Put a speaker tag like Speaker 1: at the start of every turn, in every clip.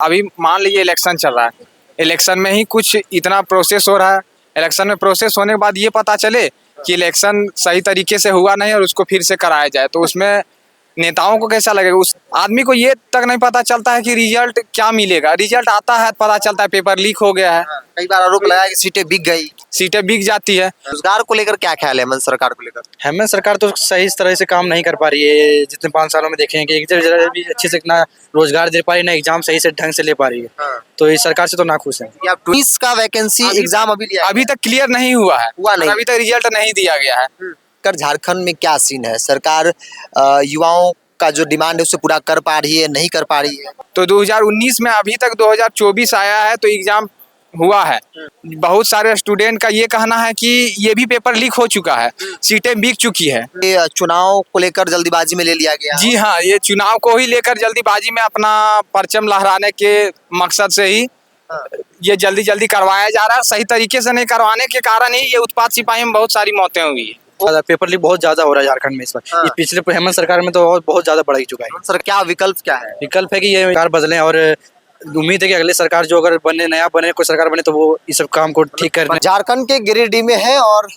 Speaker 1: अभी मान लीजिए इलेक्शन चल रहा है, इलेक्शन में ही कुछ इतना प्रोसेस हो रहा है, इलेक्शन में प्रोसेस होने के बाद ये पता चले कि इलेक्शन सही तरीके से हुआ नहीं और उसको फिर से कराया जाए, तो उसमें नेताओं को कैसा लगेगा? उस आदमी को ये तक नहीं पता चलता है कि रिजल्ट क्या मिलेगा। रिजल्ट आता है पता चलता है पेपर लीक हो गया है,
Speaker 2: कई बार आरोप लगाया कि सीटें बिक गई।
Speaker 1: सीटें बिक जाती है।
Speaker 2: रोजगार को लेकर क्या ख्याल है हेमंत सरकार को लेकर?
Speaker 3: हेमंत सरकार तो सही तरह से काम नहीं कर पा रही है। जितने 5 सालों में देखे हैं कि एक जगह भी अच्छे से ना रोजगार दे पा रही है, ना एग्जाम सही से ढंग से ले पा रही है।
Speaker 2: हाँ।
Speaker 3: तो इस सरकार से तो नाखुश है।
Speaker 2: या 20 का वैकेंसी एग्जाम अभी लिया
Speaker 1: अभी तक क्लियर नहीं हुआ है,
Speaker 2: हुआ नहीं।
Speaker 1: अभी तक रिजल्ट नहीं दिया गया है।
Speaker 2: कर झारखंड में क्या सीन है? सरकार युवाओं का जो डिमांड है उसे पूरा कर पा रही है, नहीं कर पा रही है?
Speaker 1: तो 2019 में अभी तक 2024 आया है तो एग्जाम हुआ है। बहुत सारे स्टूडेंट का ये कहना है कि ये भी पेपर लीक हो चुका है, सीटें बिक चुकी है।
Speaker 2: ये चुनाव को लेकर जल्दीबाजी में ले लिया गया।
Speaker 1: जी हाँ, ये चुनाव को ही लेकर जल्दीबाजी में अपना परचम लहराने के मकसद से ही ये जल्दी जल्दी करवाया जा रहा है। सही तरीके से नहीं करवाने के कारण ही ये उत्पाद सिपाही में बहुत सारी मौतें हुई है।
Speaker 3: पेपर लीक बहुत ज्यादा हो रहा है झारखंड में इस बार।
Speaker 2: हाँ।
Speaker 3: ये पिछले हेमंत सरकार में तो बहुत ज्यादा बढ़ ही चुका है।
Speaker 2: सर क्या विकल्प क्या है?
Speaker 3: विकल्प है कि ये सरकार बदले और उम्मीद है कि अगले सरकार जो अगर बने, नया बने, कोई सरकार बने तो वो इस सब काम को ठीक करने।
Speaker 2: झारखंड के गिरिडीह में है और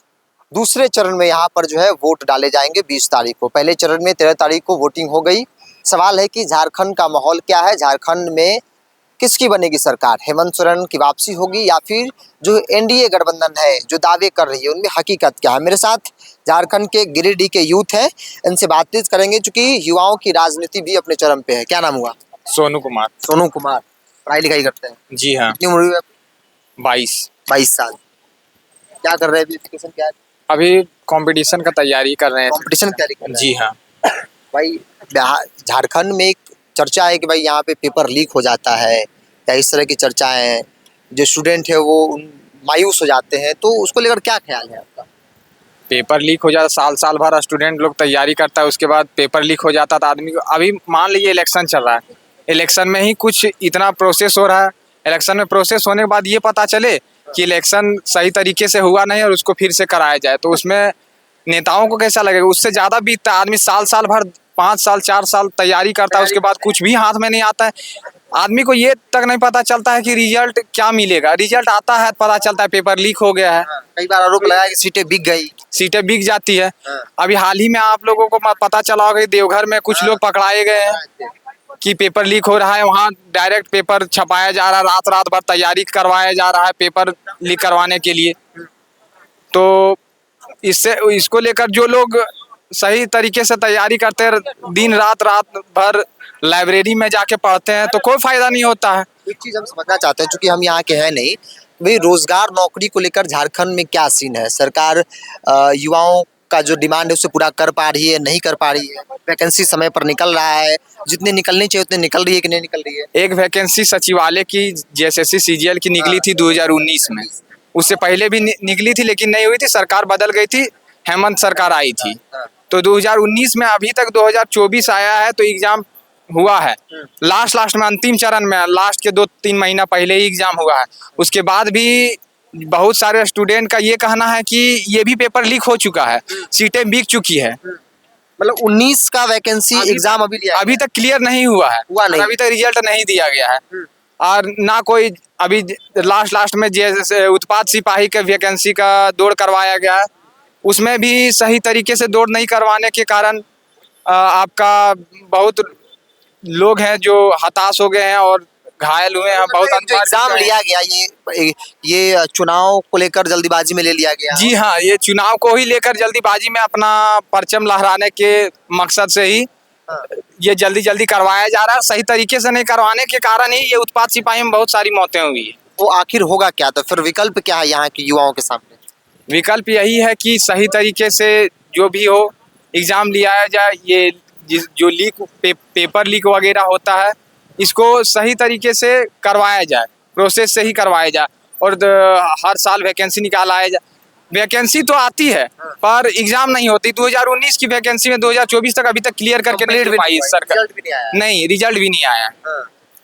Speaker 2: दूसरे चरण में यहाँ पर जो है वोट डाले जाएंगे 20 तारीख को। पहले चरण में 13 तारीख को वोटिंग हो गई। सवाल है कि झारखंड का माहौल क्या है, झारखंड में किसकी बनेगी सरकार? हेमंत सोरेन की वापसी होगी या फिर जो एनडीए गठबंधन है जो दावे कर रही है उनमें हकीकत क्या है? मेरे साथ झारखंड के गिरिडीह के यूथ है, इनसे बातचीत करेंगे क्योंकि युवाओं की राजनीति भी अपने चरम पे है। क्या नाम हुआ?
Speaker 1: सोनू कुमार।
Speaker 2: सोनू कुमार। पढ़ाई लिखाई करते हैं?
Speaker 1: जी हाँ।
Speaker 2: कितनी उम्र हुई है?
Speaker 1: 22।
Speaker 2: 22 साल। क्या कर रहे हैं? एजुकेशन क्या है?
Speaker 1: अभी कंपटीशन का तैयारी कर रहे हैं।
Speaker 2: कंपटीशन की तैयारी कर रहे हैं?
Speaker 1: जी हाँ।
Speaker 2: भाई झारखंड में एक चर्चा है कि भाई यहाँ पे पेपर लीक हो जाता है या इस तरह की चर्चाएं हैं, जो स्टूडेंट है वो मायूस हो जाते हैं, तो उसको लेकर क्या ख्याल है आपका?
Speaker 1: पेपर लीक हो जाता, साल साल भर स्टूडेंट लोग तैयारी करता है, उसके बाद पेपर लीक हो जाता था आदमी को। अभी मान लीजिए इलेक्शन चल रहा है, इलेक्शन में ही कुछ इतना प्रोसेस हो रहा है, इलेक्शन में प्रोसेस होने के बाद ये पता चले कि इलेक्शन सही तरीके से हुआ नहीं और उसको फिर से कराया जाए, तो उसमें नेताओं को कैसा लगेगा? उससे ज़्यादा बीतता है। आदमी साल साल भर 5 साल 4 साल तैयारी करता है, उसके बाद कुछ भी हाथ में नहीं आता है। आदमी को ये तक नहीं पता चलता है कि रिजल्ट क्या मिलेगा। रिजल्ट आता है पता चलता है पेपर लीक हो गया है,
Speaker 2: कई बार आरोप लगाया कि सीटें बिक गई।
Speaker 1: सीटें बिक जाती है। अभी हाल ही में आप लोगों को पता चला होगा कि देवघर में कुछ लोग पकड़ाए गए हैं कि पेपर लीक हो रहा है, वहाँ डायरेक्ट पेपर छपाया जा रहा है, रात रात भर तैयारी करवाया जा रहा है पेपर लीक करवाने के लिए। तो इससे इसको लेकर जो लोग सही तरीके से तैयारी करते हैं, दिन रात भर लाइब्रेरी में जाके पढ़ते हैं, तो कोई फायदा नहीं होता है।
Speaker 2: एक चीज हम समझना चाहते हैं, चूंकि हम यहाँ के हैं नहीं, भाई रोजगार नौकरी को लेकर झारखंड में क्या सीन है? सरकार युवाओं का जो डिमांड है उसे पूरा कर पा रही है, नहीं कर पा रही है? वैकेंसी समय पर निकल रहा है, जितने निकलनी चाहिए उतने निकल रही है कि नहीं निकल रही है?
Speaker 1: एक वैकेंसी सचिवालय की जेएसएससी सीजीएल की निकली थी 2019 में, उससे पहले भी निकली थी लेकिन नहीं हुई थी, सरकार बदल गई थी, हेमंत सरकार आई थी। तो 2019 में अभी तक 2024 आया है तो एग्जाम हुआ है। लास्ट में अंतिम चरण में लास्ट के 2-3 महीना पहले ही एग्जाम हुआ है। उसके बाद भी बहुत सारे स्टूडेंट का ये कहना है कि ये भी पेपर लीक हो चुका है, सीटें बिक चुकी है।
Speaker 2: मतलब 19 का वैकेंसी एग्जाम अभी लिया
Speaker 1: अभी तक क्लियर नहीं हुआ है,
Speaker 2: हुआ नहीं।
Speaker 1: अभी तक रिजल्ट नहीं दिया गया है। और ना कोई अभी लास्ट में जैसे उत्पाद सिपाही के वैकेंसी का दौड़ करवाया गया है, उसमें भी सही तरीके से दौड़ नहीं करवाने के कारण आपका बहुत लोग हैं जो हताश हो गए हैं और घायल हुए हैं। बहुत
Speaker 2: जो एग्जाम लिया गया ये चुनाव को लेकर जल्दीबाजी में ले लिया गया।
Speaker 1: जी हाँ, ये चुनाव को ही लेकर जल्दीबाजी में अपना परचम लहराने के मकसद से ही ये जल्दी जल्दी करवाया जा रहा है। सही तरीके से नहीं करवाने के कारण ही ये उत्पाद सिपाही में बहुत सारी मौतें हुई है।
Speaker 2: वो आखिर होगा क्या? तो फिर विकल्प क्या है यहाँ के युवाओं के सामने?
Speaker 1: विकल्प यही है कि सही तरीके से जो भी हो एग्जाम लिया जाए। ये जो लीक पेपर लीक वगैरह होता है, इसको सही तरीके से करवाया जाए, प्रोसेस से ही करवाया जाए और हर साल वैकेंसी निकाला जाए। वैकेंसी तो आती है पर एग्जाम नहीं होती। 2019 की वैकेंसी में 2024 तक अभी तक क्लियर करके नहीं पाई सरकार। नहीं, रिजल्ट भी नहीं आया।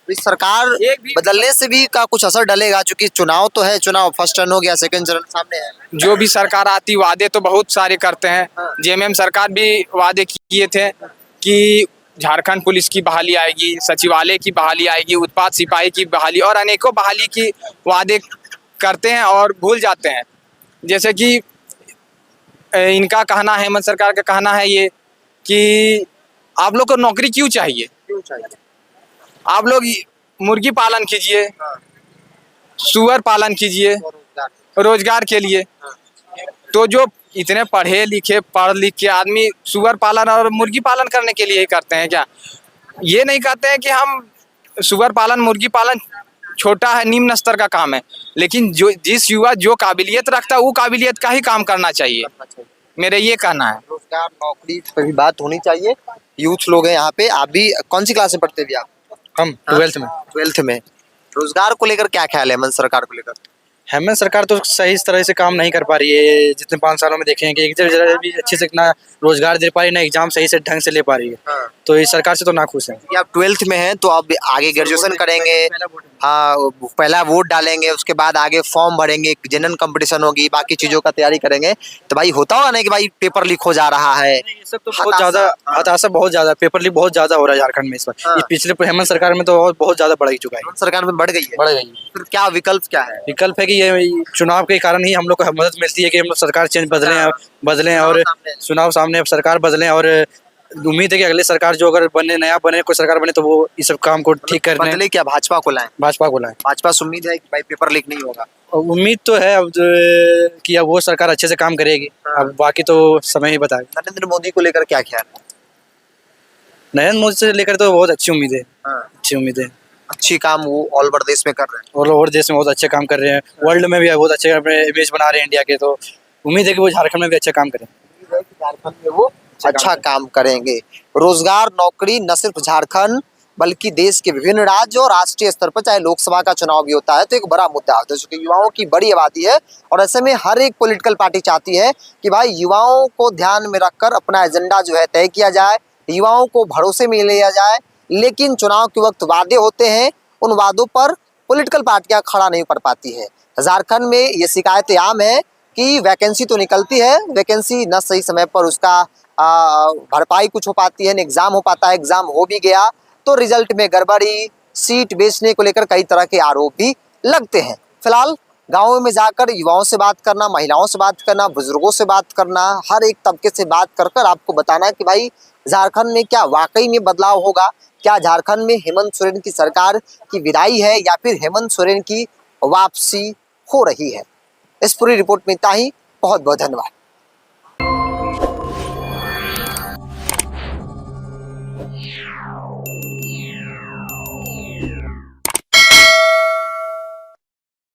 Speaker 2: इस सरकार बदलने से भी का कुछ असर डलेगा? क्योंकि चुनाव तो है, चुनाव फर्स्ट टर्न हो गया, सेकंड चरण सामने है।
Speaker 1: जो भी सरकार आती वादे तो बहुत सारे करते हैं। जेएमएम सरकार भी वादे किए थे कि झारखंड पुलिस की बहाली आएगी, सचिवालय की बहाली आएगी, उत्पाद सिपाही की बहाली और अनेकों बहाली की वादे करते हैं और भूल जाते हैं। जैसे कि इनका कहना है, हेमंत सरकार का कहना है ये कि आप लोग को नौकरी क्यों चाहिए,
Speaker 2: क्यों चाहिए?
Speaker 1: आप लोग मुर्गी पालन कीजिए, सुअर पालन कीजिए रोजगार के लिए। तो जो इतने पढ़ लिख के आदमी सुअर पालन और मुर्गी पालन करने के लिए ही करते हैं क्या? ये नहीं कहते हैं कि हम सुअर पालन मुर्गी पालन छोटा है, निम्न स्तर का काम है, लेकिन जो जिस युवा जो काबिलियत रखता है वो काबिलियत का ही काम करना चाहिए, मेरा ये कहना है।
Speaker 2: रोजगार नौकरी पर भी बात होनी चाहिए। यूथ लोग हैं यहाँ पे। आप भी कौन सी क्लास में पढ़ते हैं? भी आप?
Speaker 3: हम 12th में।
Speaker 2: 12th में। रोजगार को लेकर क्या ख्याल है हेमंत सरकार को लेकर?
Speaker 3: हेमंत सरकार तो सही तरह से काम नहीं कर पा रही है। जितने 5 सालों में देखे हैं कि एक जगह भी अच्छे से ना रोजगार दे पा रही है, ना एग्जाम सही से ढंग से ले पा रही है। तो इस सरकार से तो नाखुश है।
Speaker 2: कि आप 12th में हैं तो अब आगे ग्रेजुएशन करेंगे, हाँ, पहला वोट डालेंगे, उसके बाद आगे फॉर्म भरेंगे, जनरल कंपटीशन होगी, बाकी चीजों का तैयारी करेंगे। तो भाई होता होगा ना कि भाई पेपर लीक हो जा रहा है?
Speaker 3: ये सब तो बहुत ज्यादा हताशा, बहुत ज्यादा पेपर लीक बहुत ज्यादा हो रहा है झारखंड में इस बार। ये पिछले हेमंत सरकार में तो और बहुत ज्यादा बढ़ चुका है।
Speaker 2: हेमंत सरकार में बढ़ गई है।
Speaker 3: बढ़ गई।
Speaker 2: फिर क्या विकल्प क्या है?
Speaker 3: विकल्प है कि ये चुनाव के कारण ही हम लोग को मदद मिलती है कि हम लोग सरकार चेंज बदलें और चुनाव सामने सरकार बदलें। और उम्मीद है कि अगले सरकार जो अगर नया बने, कोई सरकार बने तो वो इस सब काम को ठीक करने
Speaker 2: बदले क्या भाजपा को लाएं?
Speaker 3: भाजपा को लाए।
Speaker 2: भाजपा से उम्मीद है कि भाई पेपर लीक नहीं होगा।
Speaker 3: उम्मीद तो है अब कि अब वो सरकार अच्छे से काम करेगी। अब बाकी तो समय ही बताएगा।
Speaker 2: नरेंद्र मोदी को लेकर क्या ख्याल है?
Speaker 3: नरेंद्र मोदी से लेकर तो बहुत अच्छी उम्मीद है। अच्छी उम्मीद है।
Speaker 2: अच्छी काम वो ऑल ओवर देश में कर रहे हैं।
Speaker 3: और देश में बहुत अच्छे काम कर रहे हैं, वर्ल्ड में भी बहुत अच्छे अपने इमेज बना रहे हैं इंडिया के। तो उम्मीद है कि वो झारखंड में भी अच्छा काम करें।
Speaker 2: झारखंड में वो अच्छा काम करेंगे। रोजगार नौकरी न सिर्फ झारखंड बल्कि देश के विभिन्न राज्यों और राष्ट्रीय स्तर पर, चाहे लोकसभा का चुनाव भी होता है तो एक बड़ा मुद्दा होता है, क्योंकि युवाओं की बड़ी आबादी है। और ऐसे में हर एक पॉलिटिकल पार्टी चाहती है कि भाई युवाओं को ध्यान में रखकर अपना एजेंडा जो है तय किया जाए, युवाओं को भरोसे में लिया जाए। लेकिन चुनाव के वक्त वादे होते हैं, उन वादों पर पॉलिटिकल पार्टियां खड़ा नहीं कर पाती है। झारखंड में ये शिकायतें आम है कि वैकेंसी तो निकलती है, वैकेंसी न सही समय पर उसका भरपाई कुछ हो पाती है, न एग्जाम हो पाता है, एग्जाम हो भी गया तो रिजल्ट में गड़बड़ी, सीट बेचने को लेकर कई तरह के आरोप भी लगते हैं। फिलहाल गाँव में जाकर युवाओं से बात करना, महिलाओं से बात करना, बुजुर्गों से बात करना, हर एक तबके से बात कर आपको बताना कि भाई झारखंड में क्या वाकई में बदलाव होगा, क्या झारखंड में हेमंत सोरेन की सरकार की विदाई है या फिर हेमंत सोरेन की वापसी हो रही है। इस पूरी रिपोर्ट में इतना ही। बहुत बहुत धन्यवाद।